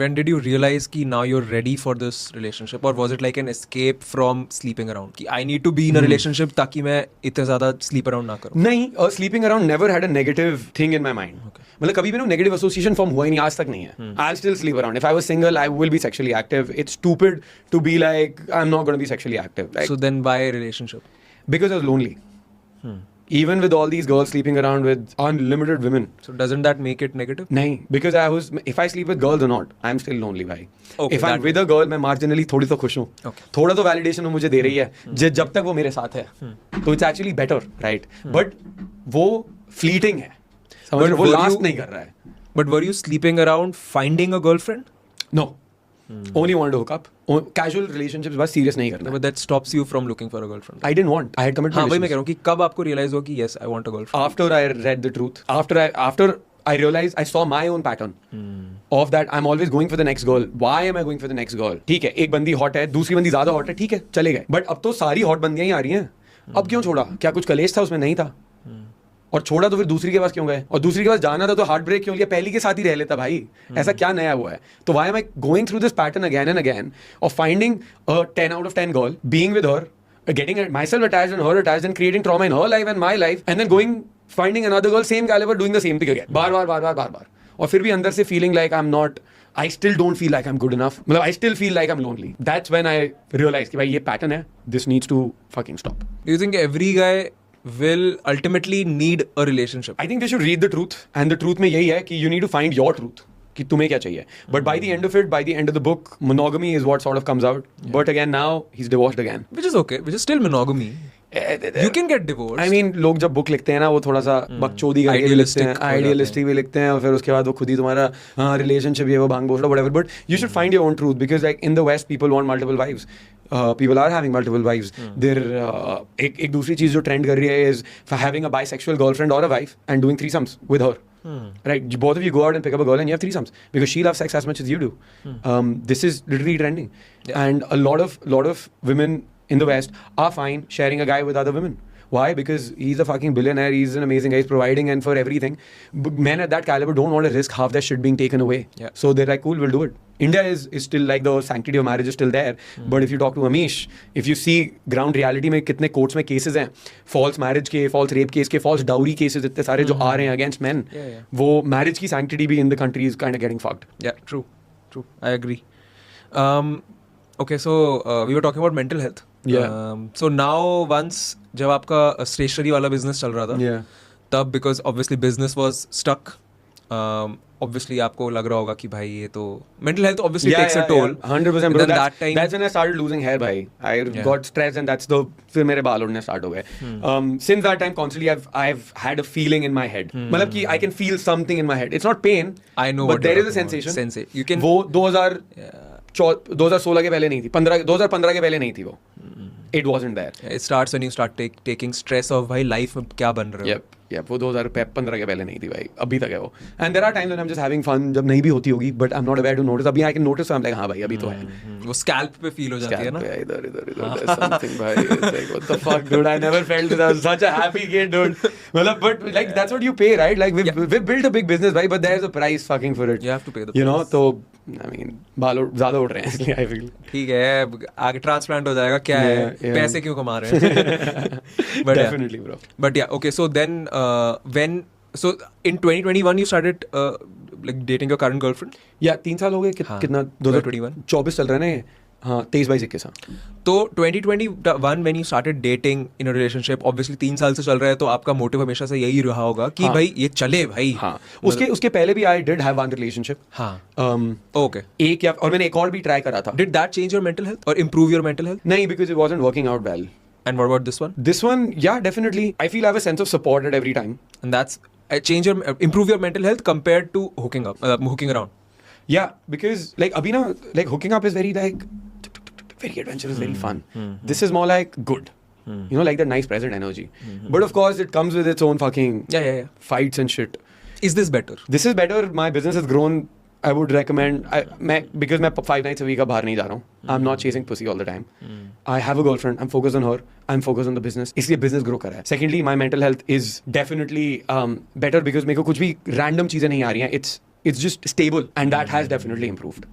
When did you realize कि now you're ready for this relationship, or was it like an escape from sleeping around? कि I need to be in a relationship ताकि मैं इतने ज़्यादा sleep around ना करूँ. नहीं, sleeping around never had a negative thing in my mind. मतलब कभी भी ना negative association form हुआ ही नहीं, आज तक नहीं है. I'll still sleep around. If I was single, I will be sexually active. It's stupid to be like I'm not going to be sexually active. Like, So then why relationship? because I was lonely. Even with all these girls sleeping around with unlimited women. So doesn't that make it negative? नहीं, because if I sleep with girls or not, I'm still lonely, भाई. Okay, if I'm with a girl, मैं marginally थोड़ी तो खुश हूँ. Okay. थोड़ा तो validation वो मुझे दे रही है जब तक वो मेरे साथ है. तो it's actually better, right? But वो fleeting है. समझ रहे हो? वो last नहीं कर रहा है. But were you sleeping around finding a girlfriend? No. Only wanted to hook up. Casual relationships बस serious नहीं करना. But that stops you from looking for a girlfriend. I didn't want. I had commitment हाँ, वही मैं issues. कह रहा हूँ कि कब आपको realize हुआ कि yes, I want a girlfriend. After I read the truth, after I realized, I saw my own pattern of that. I'm always going for the next girl. Why am I going for the next girl? ठीक है, एक बंदी hot है, दूसरी बंदी ज़्यादा hot है, ठीक है, चले गए. But अब तो सारी hot बंदियां ही आ रही हैं. अब क्यों छोड़ा? क्या कुछ कलेश था उसमें? नहीं था. और छोड़ा तो फिर दूसरी के पास क्यों गए? और दूसरी के पास जाना था तो हार्ट ब्रेक क्यों लिया? पहली के साथ ही रह लेता भाई. ऐसा क्या नया हुआ है? तो why am I going through this pattern again and again of finding a 10 out of 10 girl, being with her, getting myself attached and her attached and creating trauma in her life and my life, and then finding another girl same caliber doing the same thing again. बार. और फिर भी अंदर से feeling like I'm not, I still don't feel like I'm good enough. मतलब I still feel like I'm lonely. That's when I realized कि भाई ये pattern है. This needs to fucking stop. Do you think every guy will ultimately need a relationship? I think they should read the truth, and the truth में यही है कि you need to find your truth. कि तुम्हें क्या चाहिए. But by the end of it, by the end of the book, monogamy is what sort of comes out. But again, now he's divorced again. Which is okay. Which is still monogamy. You can get divorced. I mean, लोग जब book लिखते हैं ना, वो थोड़ा सा बकचोदी करके भी लिखते हैं, आइडियलिस्टिक भी लिखते हैं, और फिर उसके बाद वो खुद ही तुम्हारा रिलेशनशिप ये वो भांग भोसड़ा whatever. But you should find your own truth, because like in the West, people want multiple wives. People are having multiple wives. एक दूसरी चीज जो ट्रेंड कर रही है is having a bisexual girlfriend or a wife and doing threesomes with her. Right, both of you go out and pick up a girl and you have threesomes because she loves sex as much as you do. This is literally trending, and a lot of women in the West are fine sharing a guy with other women. Why? Because he's a fucking billionaire, he's an amazing guy, he's providing and for everything. Men at that caliber don't want to risk half their shit being taken away. Yeah. So they're like, cool, we'll do it. India is still like the sanctity of marriage is still there. But if you talk to Amish, if you see ground reality में कितने courts में cases हैं, false marriage के, false rape case के, false dowry cases इतने सारे जो आ रहे हैं against men, वो marriage की sanctity भी in the country is kind of getting fucked. Yeah, true. I agree. Okay, so we were talking about mental health. Yeah. So now once जब आपका stationery वाला business चल रहा था, Yeah. तब because obviously business was stuck, obviously आपको लग रहा होगा कि भाई ये तो mental health obviously takes a toll. 100%. Then that time, That's when I started losing hair, भाई. I got stressed, and that's फिर मेरे बाल उड़ने start हो गए. Since that time, constantly I've had a feeling in my head. मतलब कि I can feel something in my head. It's not pain. I know, but there is a sensation. You can. वो 2016 के पहले नहीं थी, 2015 के पहले नहीं थी वो. It wasn't there. It starts when you start taking stress of भाई life में क्या बन रहा है. Yep, वो 2015 के पहले नहीं थी भाई, अभी तक है वो. And there are times when I'm just having fun, जब नहीं भी होती होगी, but I'm not aware to notice. अभी I can notice, so I'm like हाँ भाई अभी तो है. वो scalp पे feel हो जाती है ना. इधर there's something भाई. It's like what the fuck, dude. I never felt this. I was such a happy kid, dude. मतलब but like that's what you pay, right? Like we built a big business, भाई, but there's a price fucking for it. You have to pay the price. You know, तो I mean बाल ज़्यादा उड़ रहे हैं इसलिए I feel. ठीक है, आगे ट्रांसप्लांट हो जाएगा, क्या है, पैसे क्यों कमा रहे हैं. Definitely, bro. But yeah, okay, so then so in 2021 you started like dating your current girlfriend. Yeah, 3 साल हो गए. कितना 2021 24 चल रहे हैं. हाँ, 23-22 साल. तो 2021 when you started dating in a relationship, obviously 3 साल से चल रहा है, तो आपका मोटिव हमेशा से यही रहा होगा कि भाई ये चले भाई. हाँ, उसके पहले भी I did have one relationship. हाँ. Okay. और मैंने एक और भी ट्राई करा था. Did that change your mental health or improve your mental health? नहीं, because it wasn't working out well. And what about this one? This one, yeah, definitely. I feel I have a sense of support at every time. And that's improve your mental health compared to hooking around. Yeah, because like abhi na, like hooking up is very like very adventurous, very fun. This is more like good. You know, like that nice present energy. But of course, it comes with its own fucking fights and shit. Is this better? This is better. My business has grown. I would recommend. Because मैं 5 nights a week अब बाहर नहीं जा रहा हूँ. I'm not chasing pussy all the time. I have a girlfriend. I'm focused on her. I'm focused on the business. इसलिए business grow कर रहा है. Secondly, my mental health is definitely better because मेरे को कुछ भी random चीजें नहीं आ रही हैं. It's just stable, and that has definitely improved.